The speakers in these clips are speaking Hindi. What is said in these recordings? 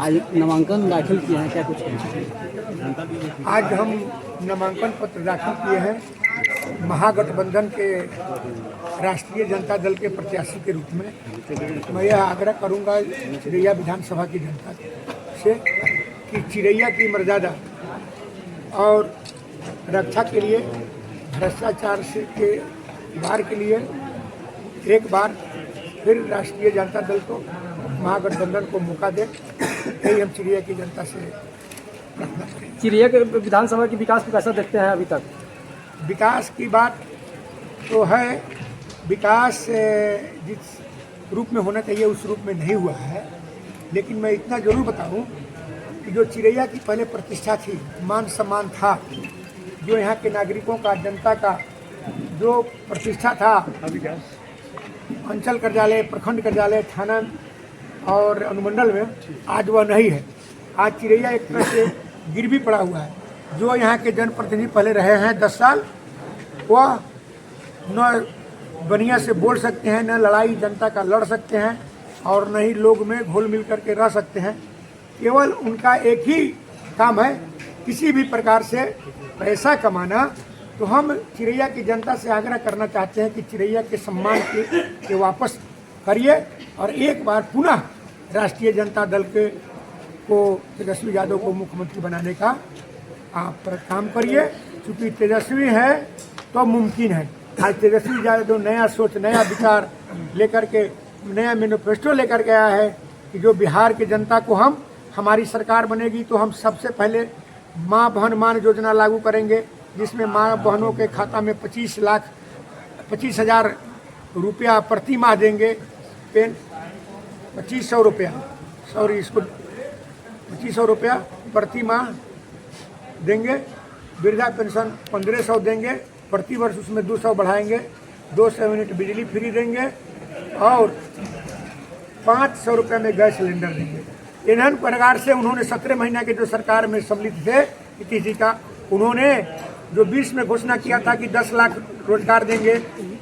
आज नामांकन दाखिल किए हैं, क्या कुछ कहें? आज हम नामांकन पत्र दाखिल किए हैं महागठबंधन के राष्ट्रीय जनता दल के प्रत्याशी के रूप में। मैं यह आग्रह करूंगा चिरैया विधानसभा की जनता से कि चिरैया की मर्यादा और रक्षा के लिए, भ्रष्टाचार से के बार के लिए एक बार फिर राष्ट्रीय जनता दल को, महागठबंधन को मौका दे। यही हम चिरैया की जनता से प्रार्थना करें। चिरैया के विधानसभा के विकास को कैसा देखते हैं? अभी तक विकास की बात तो है, विकास जिस रूप में होना चाहिए उस रूप में नहीं हुआ है, लेकिन मैं इतना जरूर बताऊं कि जो चिरैया की पहले प्रतिष्ठा थी, मान सम्मान था, जो यहाँ के नागरिकों का, जनता का जो प्रतिष्ठा था, अंचल कार्यालय, प्रखंड कार्यालय, थाना और अनुमंडल में, आज वह नहीं है। आज चिरैया एक तरह से गिरवी पड़ा हुआ है। जो यहाँ के जनप्रतिनिधि पहले रहे हैं 10 साल, वह न बढ़िया से बोल सकते हैं, न लड़ाई जनता का लड़ सकते हैं, और न ही लोग में घुल मिल करके रह सकते हैं। केवल उनका एक ही काम है, किसी भी प्रकार से पैसा कमाना। तो हम चिरैया की जनता से आग्रह करना चाहते हैं कि चिरैया के सम्मान के वापस करिए और एक बार पुनः राष्ट्रीय जनता दल को तेजस्वी यादव को मुख्यमंत्री बनाने का आप काम करिए। क्योंकि तेजस्वी है तो मुमकिन है। आज तेजस्वी यादव नया सोच, नया विचार लेकर के, नया मैनिफेस्टो लेकर के आया है कि जो बिहार की जनता को हमारी सरकार बनेगी तो हम सबसे पहले माँ बहन मान योजना लागू करेंगे, जिसमें माँ बहनों के खाता में 25,000 रुपया प्रति माह देंगे। 2500 रुपया, सॉरी, इसको 2500 रुपया प्रति माह देंगे। वृद्धा पेंशन 1500 देंगे प्रति वर्ष, उसमें 200 बढ़ाएंगे। 200 यूनिट बिजली फ्री देंगे और 500 रुपये में गैस सिलेंडर देंगे। इन प्रकार से उन्होंने 17 महीना के जो सरकार में सम्मिलित थे नीतीश जी का, उन्होंने जो 20 में घोषणा किया था कि 10 लाख रोजगार देंगे,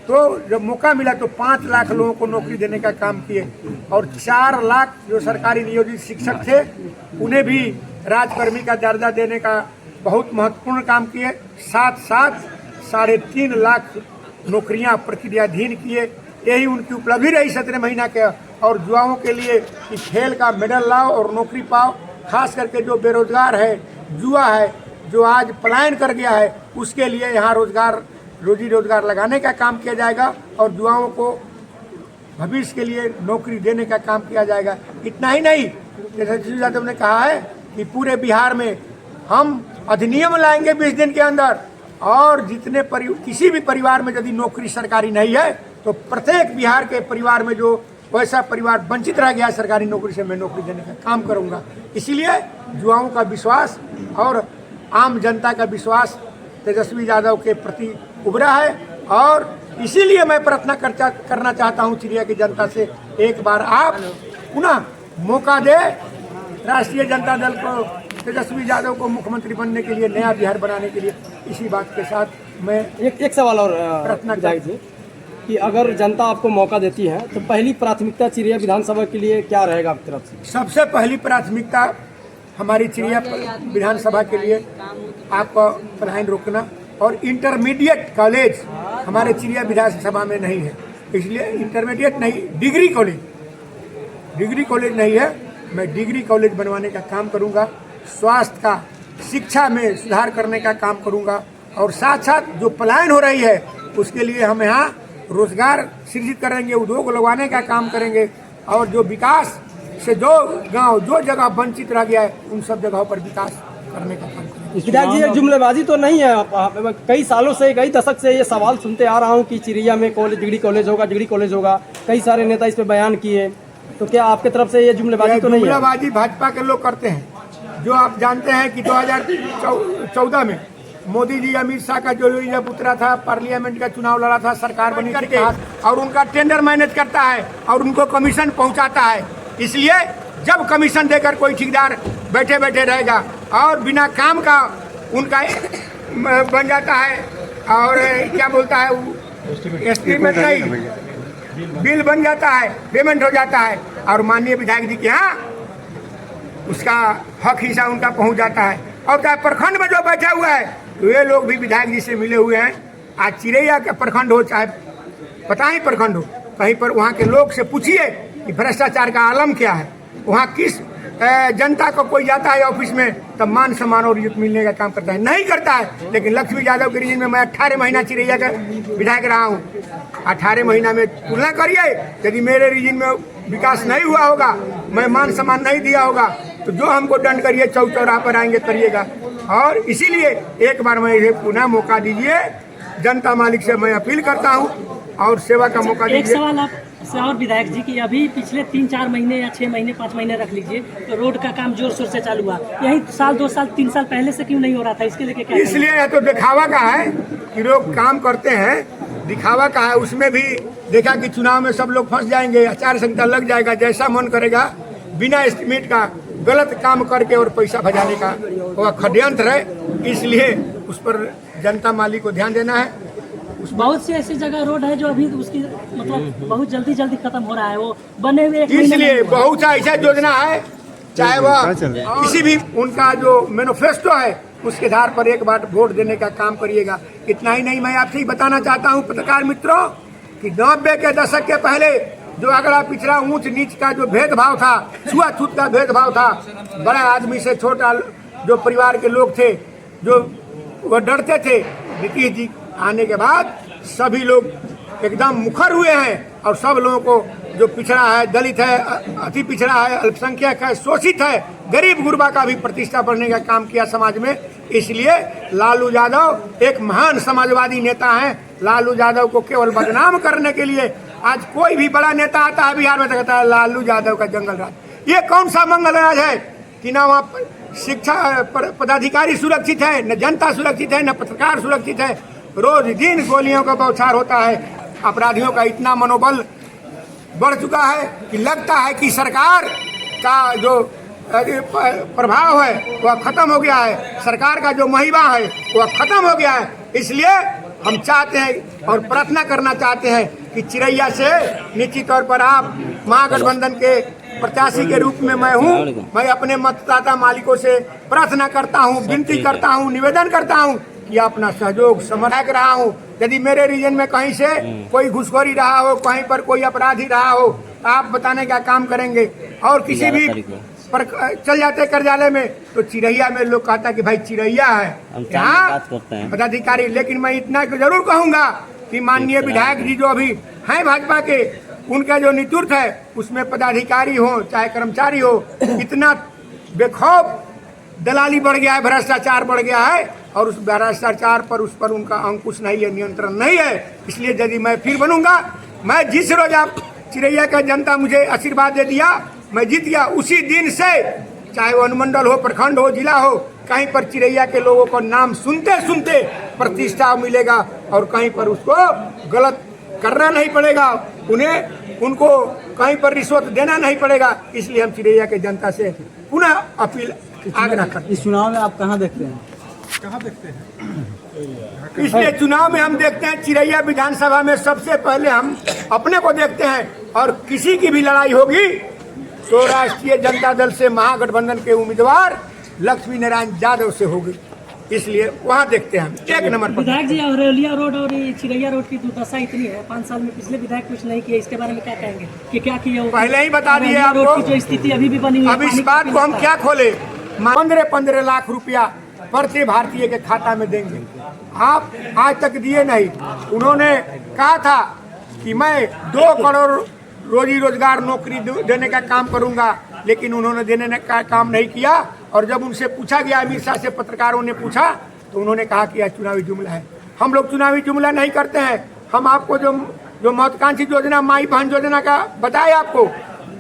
तो जब मौका मिला तो 5 लाख लोगों को नौकरी देने का काम किए। और 4 लाख जो सरकारी नियोजित शिक्षक थे उन्हें भी राजकर्मी का दर्जा देने का बहुत महत्वपूर्ण काम किए। साथ साथ 3.5 लाख नौकरियां प्रक्रियाधीन किए। यही उनकी उपलब्धि रही 17 महीना के। और युवाओं के लिए कि खेल का मेडल लाओ और नौकरी पाओ। खास करके जो बेरोजगार है, युवा है, जो आज पलायन कर गया है, उसके लिए यहाँ रोजी रोजगार लगाने का काम किया जाएगा और युवाओं को भविष्य के लिए नौकरी देने का काम किया जाएगा। इतना ही नहीं, तेजस्वी यादव ने कहा है कि पूरे बिहार में हम अधिनियम लाएंगे 20 दिन के अंदर, और जितने किसी भी परिवार में यदि नौकरी सरकारी नहीं है तो प्रत्येक बिहार के परिवार में जो वैसा परिवार वंचित रह गया है सरकारी नौकरी से, मैं नौकरी देने का काम करूंगा। इसीलिए युवाओं का विश्वास और आम जनता का विश्वास तेजस्वी यादव के प्रति उभरा है। और इसीलिए मैं प्रार्थना करना चाहता हूं चिरैया की जनता से, एक बार आप पुनः मौका दे राष्ट्रीय जनता दल को, तेजस्वी यादव को मुख्यमंत्री बनने के लिए, नया बिहार बनाने के लिए। इसी बात के साथ मैं एक सवाल और प्रार्थना चाहिए कि अगर जनता आपको मौका देती है तो पहली प्राथमिकता चिरैया विधानसभा के लिए क्या रहेगा आपकी तरफ से? सबसे पहली प्राथमिकता हमारी चिरैया विधानसभा के लिए आपका पलायन रोकना, और इंटरमीडिएट कॉलेज हमारे चिरैया विधानसभा में नहीं है। इसलिए इंटरमीडिएट नहीं, डिग्री कॉलेज नहीं है। मैं डिग्री कॉलेज बनवाने का काम करूंगा। स्वास्थ्य का, शिक्षा में सुधार करने का काम करूंगा, और साथ साथ जो पलायन हो रही है उसके लिए हम यहाँ रोजगार सृजित करेंगे, उद्योग लगवाने का काम करेंगे, और जो विकास से जो गांव, जो जगह वंचित रह गया है, उन सब जगहों पर विकास करने का काम करेंगे। विधायक जी, जुमलेबाजी तो नहीं है? कई सालों से, कई दशक से ये सवाल सुनते आ रहा हूँ कि चिरैया में डिग्री कॉलेज होगा। कई सारे नेता इस पे बयान किए, तो क्या आपके तरफ से ये जुमलेबाजी तो नहीं है? जुमलेबाजी भाजपा के लोग करते हैं। जो आप जानते हैं कि 2014 में मोदी जी अमित शाह का जो जब उतरा था, पार्लियामेंट का चुनाव लड़ा था, सरकार बनी करके, और उनका टेंडर मैनेज करता है और उनको कमीशन पहुंचाता है। इसलिए जब कमीशन देकर कोई ठेकेदार बैठे बैठे रहेगा और बिना काम का उनका बन जाता है, और क्या बोलता है, एस्टीमेट नहीं, बिल बन जाता है, पेमेंट हो जाता है, और माननीय विधायक जी के यहाँ उसका हक हिस्सा उनका पहुंच जाता है। और क्या प्रखंड में जो बैठा हुआ है तो ये लोग भी विधायक जी से मिले हुए हैं। आज चिरैया का प्रखंड हो चाहे पता ही प्रखंड हो, कहीं पर वहाँ के लोग से पूछिए कि भ्रष्टाचार का आलम क्या है। वहाँ किस जनता को कोई जाता है ऑफिस में तब मान सम्मान और इज्जत मिलने का काम करता है, नहीं करता है। लेकिन लक्ष्मी यादव के रीजन में मैं 18 महीना चिरैया का विधायक रहा हूँ। 18 महीना में तुलना करिए, यदि मेरे रीजन में विकास नहीं हुआ होगा, मैं मान सम्मान नहीं दिया होगा, तो जो हमको दंड करिए चौक चौराहा पर आएंगे करिएगा। और इसीलिए एक बार मैं इसे पुनः मौका दीजिए, जनता मालिक से मैं अपील करता हूँ और सेवा का मौका दीजिए। एक सवाल आपसे और विधायक जी की, अभी पिछले 3-4 महीने या 6 महीने 5 महीने रख लीजिए, तो रोड का काम जोर शोर से चालू हुआ, यही साल 2 साल 3 साल पहले से क्यों नहीं हो रहा था? इसके लेके क्या? इसलिए यह तो दिखावा का है कि लोग काम करते हैं, दिखावा का है। उसमें भी देखा कि चुनाव में सब लोग फंस जाएंगे, आचार संहिता लग जाएगा, जैसा मन करेगा बिना एस्टिमेट का गलत काम करके और पैसा भजाने का वह षड्यंत्र है। इसलिए उस पर जनता मालिक को ध्यान देना है। बहुत सी ऐसी जगह रोड है जो अभी उसकी मतलब बहुत जल्दी खत्म हो रहा है, वो बने हुए इसलिए बहुत सा ऐसा योजना है, चाहे वह किसी भी उनका जो मैनिफेस्टो है उसके आधार पर एक बार वोट देने का काम करिएगा। इतना ही नहीं, मैं आपसे ही बताना चाहता हूं पत्रकार मित्रों कि 90 के दशक के पहले जो अगला पिछड़ा ऊंच नीच का जो भेदभाव था, छुआछूत का भेदभाव था, बड़ा आदमी से छोटा जो परिवार के लोग थे जो वो डरते थे, नीतीश जी आने के बाद सभी लोग एकदम मुखर हुए हैं और सब लोगों को जो पिछड़ा है, दलित है, अति पिछड़ा है, अल्पसंख्यक है, शोषित है, गरीब गुरबा का भी प्रतिष्ठा बढ़ने का काम किया समाज में। इसलिए लालू यादव एक महान समाजवादी नेता हैं। लालू यादव को केवल बदनाम करने के लिए आज कोई भी बड़ा नेता आता है बिहार में तो कहता है लालू यादव का जंगल राज। ये कौन सा मंगल राज है कि ना वहाँ शिक्षा पदाधिकारी सुरक्षित है, न जनता सुरक्षित है, न पत्रकार सुरक्षित है। रोज दिन गोलियों का बौछार होता है। अपराधियों का इतना मनोबल बढ़ चुका है कि लगता है कि सरकार का जो प्रभाव है वह खत्म हो गया है, सरकार का जो महिमा है वह खत्म हो गया है। इसलिए हम चाहते हैं और प्रार्थना करना चाहते हैं कि चिरैया से निश्चित तौर पर आप महागठबंधन के प्रत्याशी के रूप में मैं हूं, मैं अपने मतदाता मालिकों से प्रार्थना करता हूं, विनती करता हूं, निवेदन करता हूं कि अपना सहयोग समर्थक रहा हूं। यदि मेरे रीजन में कहीं से कोई घुसखोरी रहा हो, कहीं पर कोई अपराधी रहा हो, आप बताने का काम करेंगे। और किसी भी पर चल जाते कार्यालय में तो चिरैया में लोग कहता कि भाई चिरैया है यहाँ पदाधिकारी। लेकिन मैं इतना जरूर कहूंगा कि माननीय विधायक जी जो अभी हैं भाजपा के, उनका जो नेतृत्व है उसमें पदाधिकारी हो चाहे कर्मचारी हो, इतना बेखौफ दलाली बढ़ गया है, भ्रष्टाचार बढ़ गया है और उस भ्रष्टाचार पर उस पर उनका अंकुश नहीं है, नियंत्रण नहीं है। इसलिए यदि मैं फिर बनूंगा, मैं जिस रोज आप चिरैया का जनता मुझे आशीर्वाद दे दिया, मैं जीत गया, उसी दिन से चाहे वो अनुमंडल हो, प्रखंड हो, जिला हो, कहीं पर चिरैया के लोगों को नाम सुनते सुनते प्रतिष्ठा मिलेगा और कहीं पर उसको गलत करना नहीं पड़ेगा, उनको कहीं पर रिश्वत देना नहीं पड़ेगा। इसलिए हम चिरैया के जनता से पुनः अपील आग्रह करते हैं। इस चुनाव में आप कहाँ देखते हैं? इसलिए चुनाव में हम देखते हैं चिरैया विधानसभा में सबसे पहले हम अपने को देखते हैं और किसी की भी लड़ाई होगी तो राष्ट्रीय जनता दल से महागठबंधन के उम्मीदवार लक्ष्मी नारायण यादव से होगी। इसलिए वहाँ देखते हैं हम एक नंबर पर। विधायक जी, अररिया रोड और चिरैया रोड की दुर्दशा इतनी है, 5 साल में पिछले विधायक कुछ नहीं किया, इसके बारे में क्या कहेंगे कि क्या किया? पहले ही बता दिए आपको, रोड की जो स्थिति अभी भी बनी हुई है। अब इस बात को हम क्या खोले? 15 लाख रुपया प्रत्येक भारतीय के खाता में देंगे। आप आज तक दिए नहीं। उन्होंने कहा था कि मैं 2 करोड़ रोजी रोजगार नौकरी देने का काम करूंगा, लेकिन उन्होंने देने का काम नहीं किया। और जब उनसे पूछा गया, अमित शाह से पत्रकारों ने पूछा, तो उन्होंने कहा कि यह चुनावी जुमला है। हम लोग चुनावी जुमला नहीं करते हैं। हम आपको जो महत्वाकांक्षी योजना माई बहन योजना का बताए आपको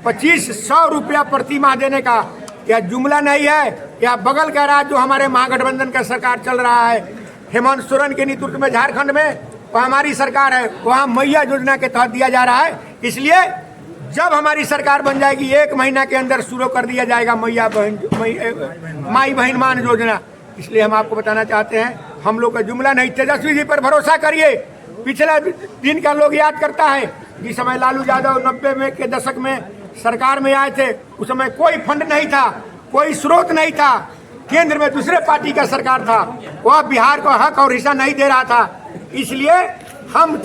2500 रुपया प्रति माह देने का, यह जुमला नहीं है। या बगल का राज्य जो हमारे महागठबंधन का सरकार चल रहा है, हेमंत सोरेन के नेतृत्व में झारखंड में, वो हमारी सरकार है, वहाँ मैया योजना के तहत दिया जा रहा है। इसलिए जब हमारी सरकार बन जाएगी 1 महीना के अंदर शुरू कर दिया जाएगा माई बहन मान योजना। इसलिए हम आपको बताना चाहते हैं, हम लोग का जुमला नहीं। तेजस्वी जी पर भरोसा करिए। पिछला दिन का लोग याद करता है जिस समय लालू यादव 90 में के दशक में सरकार में आए थे, उस समय कोई फंड नहीं था कोई स्रोत नहीं था। केंद्र में दूसरे पार्टी का सरकार था, वह बिहार को हक और हिस्सा नहीं दे रहा था। इसलिए हम